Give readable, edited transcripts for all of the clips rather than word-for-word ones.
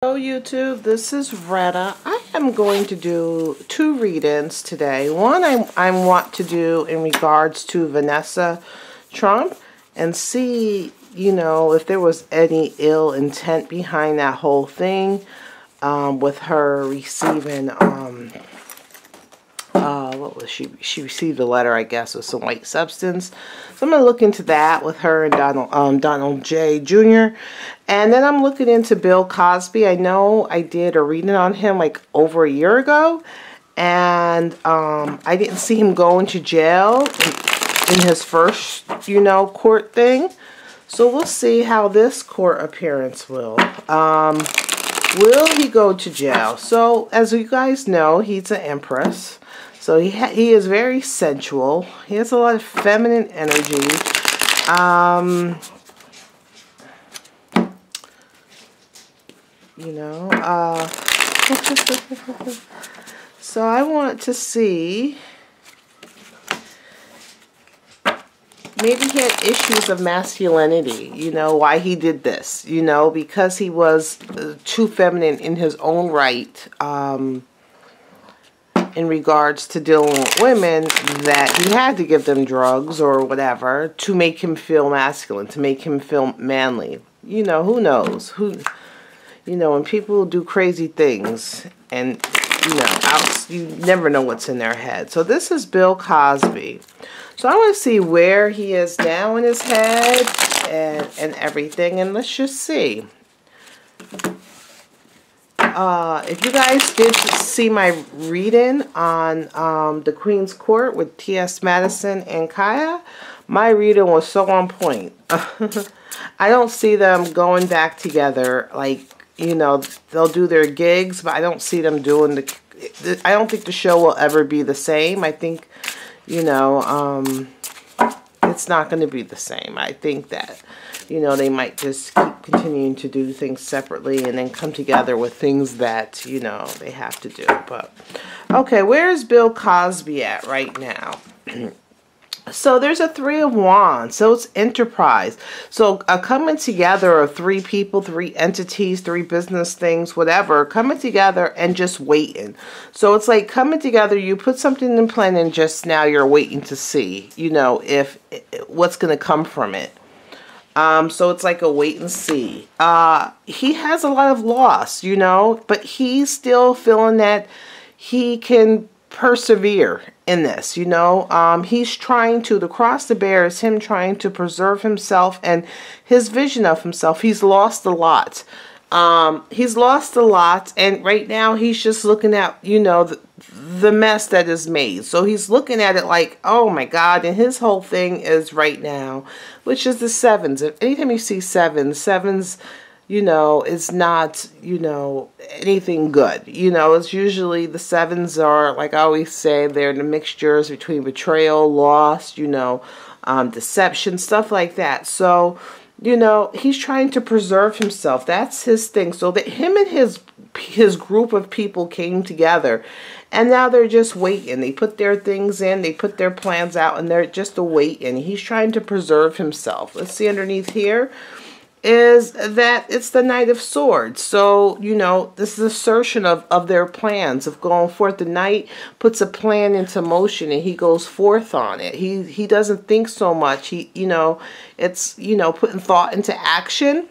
Hello YouTube, this is Retta. I am going to do two read-ins today. One I want to do in regards to Vanessa Trump and see, if there was any ill intent behind that whole thing with her receiving, what was she? She received a letter, I guess, with some white substance. So I'm going to look into that with her and Donald J. Jr. And then I'm looking into Bill Cosby. I know I did a reading on him like over a year ago. And I didn't see him going to jail in his first, court thing. So we'll see how this court appearance will. Will he go to jail? So as you guys know, he's an empress. So he is very sensual. He has a lot of feminine energy. So I want to see, maybe he had issues of masculinity, why he did this, because he was too feminine in his own right, in regards to dealing with women, that he had to give them drugs or whatever to make him feel masculine, to make him feel manly. Who knows? When people do crazy things and, you never know what's in their head. So this is Bill Cosby. So I want to see where he is now in his head and everything. And let's just see. If you guys did see my reading on the Queen's Court with T.S. Madison and Kaya, my reading was so on point. I don't see them going back together. Like, they'll do their gigs, but I don't see them doing I don't think the show will ever be the same. I think, it's not going to be the same. I think that, they might just keep continuing to do things separately and then come together with things that, they have to do. But, okay, where's Bill Cosby at right now? So there's a Three of Wands. So it's enterprise. So a coming together of three people, three entities, three business things, whatever, coming together and just waiting. So it's like coming together, you put something in plan and just now you're waiting to see, if what's going to come from it. So it's like a wait and see. He has a lot of loss, but he's still feeling that he can persevere in this, he's trying to, the cross the bear is him trying to preserve himself and his vision of himself. He's lost a lot. And right now he's just looking at, the mess that is made. So he's looking at it like, oh my God, and his whole thing is right now, which is the sevens. If anytime you see sevens, is not, anything good. It's usually the sevens are, like I always say, they're the mixtures between betrayal, loss, deception, stuff like that. So, he's trying to preserve himself. That's his thing. So that him and his group of people came together and now they're just waiting. They put their things in, they put their plans out, and they're just waiting. He's trying to preserve himself. Let's see underneath here. Is that it's the Knight of Swords. So, this is assertion of their plans, of going forth. The Knight puts a plan into motion and he goes forth on it. He doesn't think so much. It's, putting thought into action.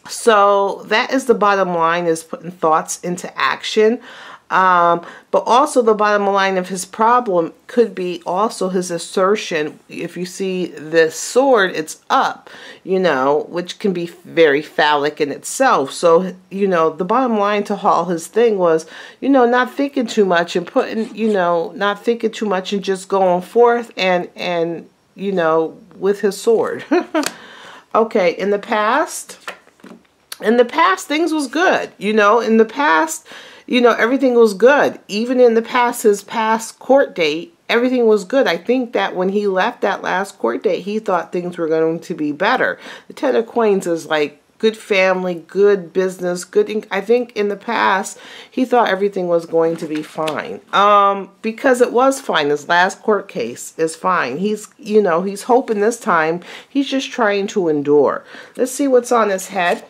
So that is the bottom line, is putting thoughts into action. But also the bottom line of his problem could be also his assertion. If you see this sword, it's up, which can be very phallic in itself. So, the bottom line to all his thing was, not thinking too much and putting, not thinking too much and just going forth and with his sword. Okay, in the past, things was good, in the past, everything was good. Even in the past, his past court date, everything was good. I think that when he left that last court date, he thought things were going to be better. The Ten of Coins is like good family, good business, good. I think in the past, he thought everything was going to be fine. Because it was fine. His last court case is fine. He's hoping this time. He's just trying to endure. Let's see what's on his head.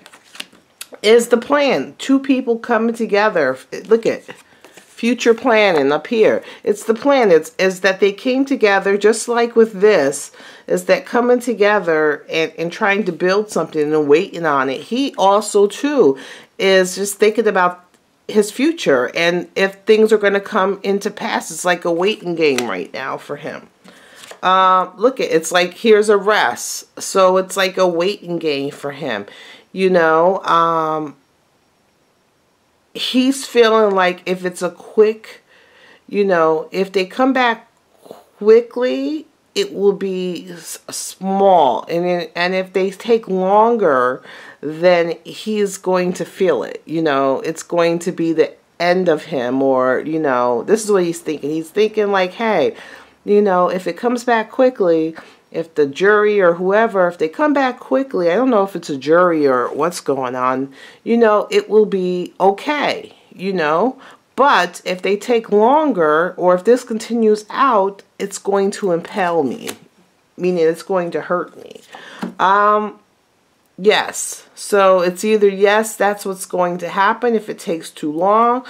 is the plan. Two people coming together. Look at future planning up here. It's the plan. Is that they came together, just like with this, is that coming together and trying to build something and waiting on it. He also, too, is just thinking about his future and if things are going to come into pass. It's like a waiting game right now for him. Look, it's like here's a rest. So it's like a waiting game for him. You know, he's feeling like if it's a quick, you know, if they come back quickly, it will be small. And if they take longer, then he's going to feel it. You know, it's going to be the end of him, or, you know, this is what he's thinking. He's thinking like, hey, you know, if it comes back quickly, if the jury or whoever, if they come back quickly, I don't know if it's a jury or what's going on, you know, it will be okay, you know. But if they take longer, or if this continues out, it's going to impale me, meaning it's going to hurt me. Yes. So it's either yes, that's what's going to happen if it takes too long.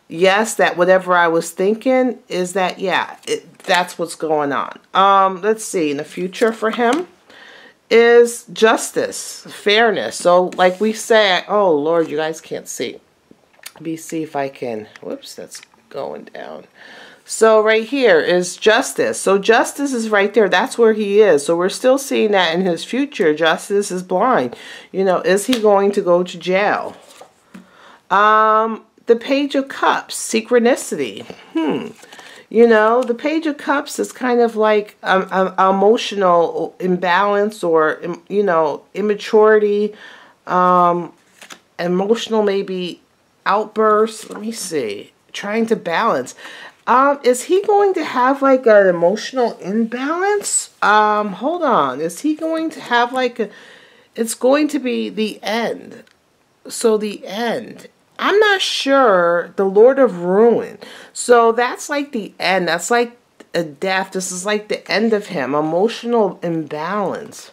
Yes, that whatever I was thinking is that, yeah, that's what's going on. Let's see, in the future for him is justice, fairness. So like we say, oh Lord, you guys can't see. Let me see if I can, whoops, that's going down. So right here is justice. So justice is right there. That's where he is. So we're still seeing that in his future. Justice is blind. You know, is he going to go to jail? The Page of Cups, synchronicity. You know, the Page of Cups is kind of like emotional imbalance, or, you know, immaturity, emotional maybe outbursts. Let me see. Trying to balance. Is he going to have like an emotional imbalance? Hold on. Is he going to have like a... It's going to be the end. So the end. I'm not sure. The Lord of Ruin. So that's like the end. That's like a death. This is like the end of him. Emotional imbalance.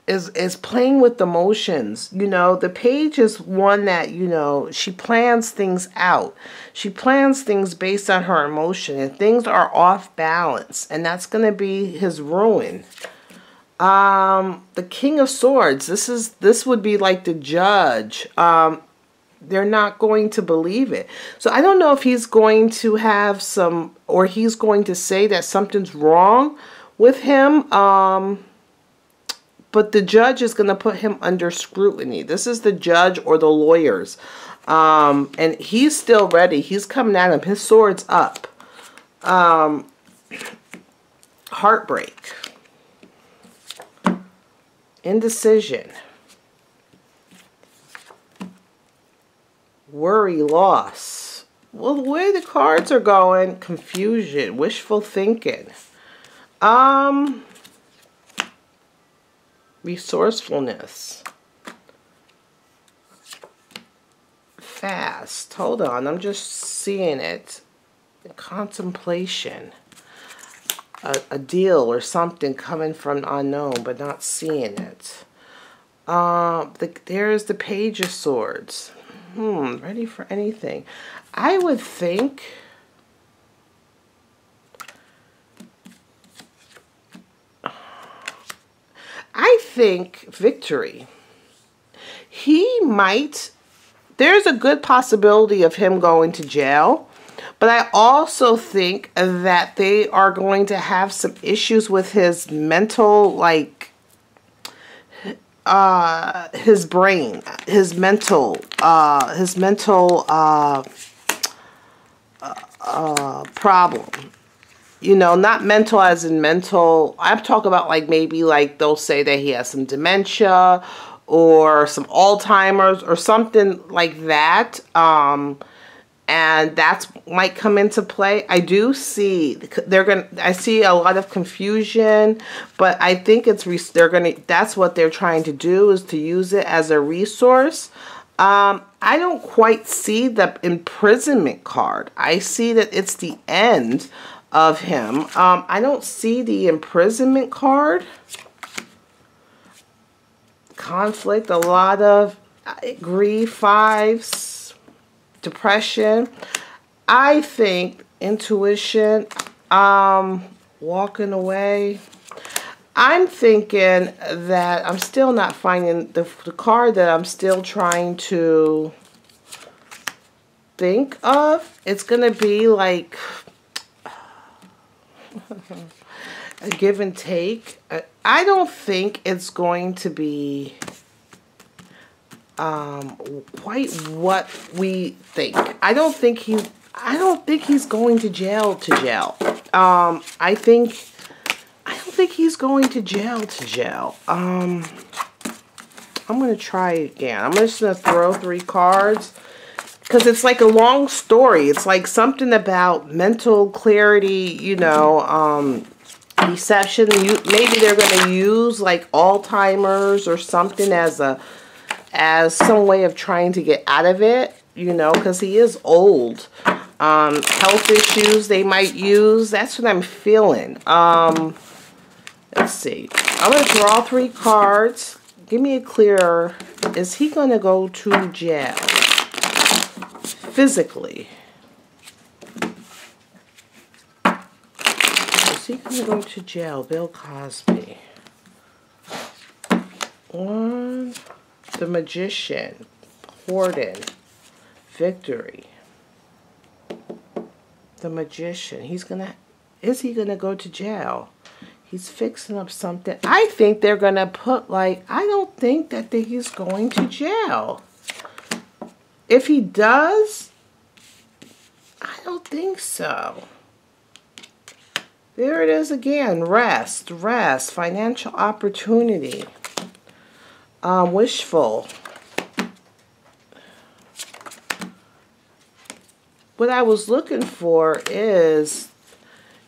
Is playing with emotions. You know, the Page is one that, you know, she plans things out. She plans things based on her emotion, and things are off balance, and that's going to be his ruin. The King of Swords. This would be like the judge. They're not going to believe it. So I don't know if he's going to have some, or he's going to say that something's wrong with him. But the judge is going to put him under scrutiny. This is the judge or the lawyers. And he's still ready. He's coming at him. His sword's up. Heartbreak. Indecision. Worry, loss. Well, the way the cards are going, confusion, wishful thinking. Resourcefulness. Fast. Hold on, I'm just seeing it. Contemplation. A deal or something coming from unknown, but not seeing it. There's the Page of Swords. Ready for anything. I would think... victory. He might... There's a good possibility of him going to jail. But I also think that they are going to have some issues with his mental, like, his brain, his mental problem. You know, not mental as in mental. I'm talking about like maybe like they'll say that he has some dementia or some Alzheimer's or something like that. And that might come into play. I do see I see a lot of confusion, but I think that's what they're trying to do, is to use it as a resource. I don't quite see the imprisonment card. I see that it's the end of him. I don't see the imprisonment card. conflict, a lot of grief, fives, depression. I think intuition, walking away. I'm thinking that I'm still not finding the card that I'm still trying to think of. It's going to be like a give and take. I don't think it's going to be quite what we think. I don't think he's going to jail to jail. I don't think he's going to jail. I'm going to try again. I'm just going to throw 3 cards because it's like a long story. It's like something about mental clarity, you know, deception. Maybe they're going to use like Alzheimer's or something as some way of trying to get out of it, you know, because he is old. Health issues they might use. That's what I'm feeling. Let's see. I'm going to draw 3 cards. Give me a clear. Is he going to go to jail? Physically. Is he going to go to jail? Bill Cosby. 1. The Magician. Warden. Victory. The Magician. Is he going to go to jail? He's fixing up something. I think they're going to put like, I don't think that he's going to jail. If he does, I don't think so. There it is again. Rest, financial opportunity. Wishful. What I was looking for is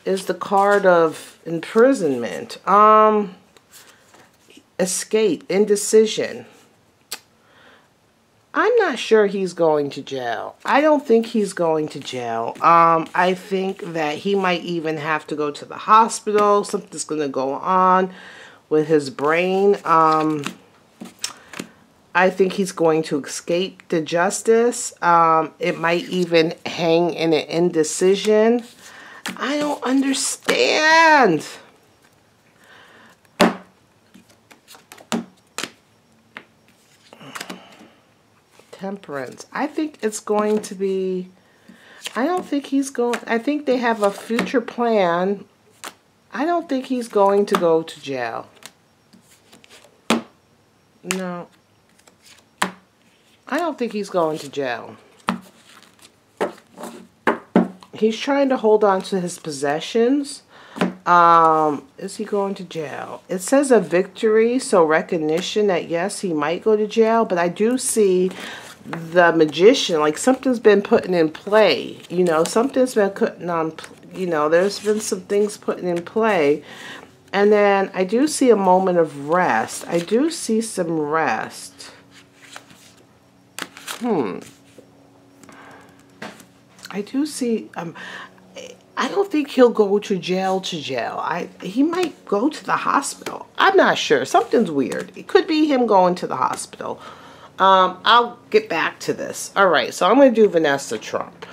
the card of imprisonment. Escape, indecision. I'm not sure he's going to jail. I don't think he's going to jail. I think that he might even have to go to the hospital. Something's going to go on with his brain. I think he's going to escape the justice. It might even hang in an indecision. I don't understand. Temperance. I think it's going to be, I don't think he's going, I think they have a future plan. I don't think he's going to go to jail. No. I don't think he's going to jail. He's trying to hold on to his possessions. Is he going to jail? It says a victory, so recognition that yes, he might go to jail, but I do see the Magician, like something's been put in play. You know, something's been putting on, you know, there's been some things put in play. And then I do see a moment of rest. I do see some rest. I do see, I don't think he'll go to jail he might go to the hospital. I'm not sure. Something's weird. It could be him going to the hospital. I'll get back to this. All right, so I'm going to do Vanessa Trump.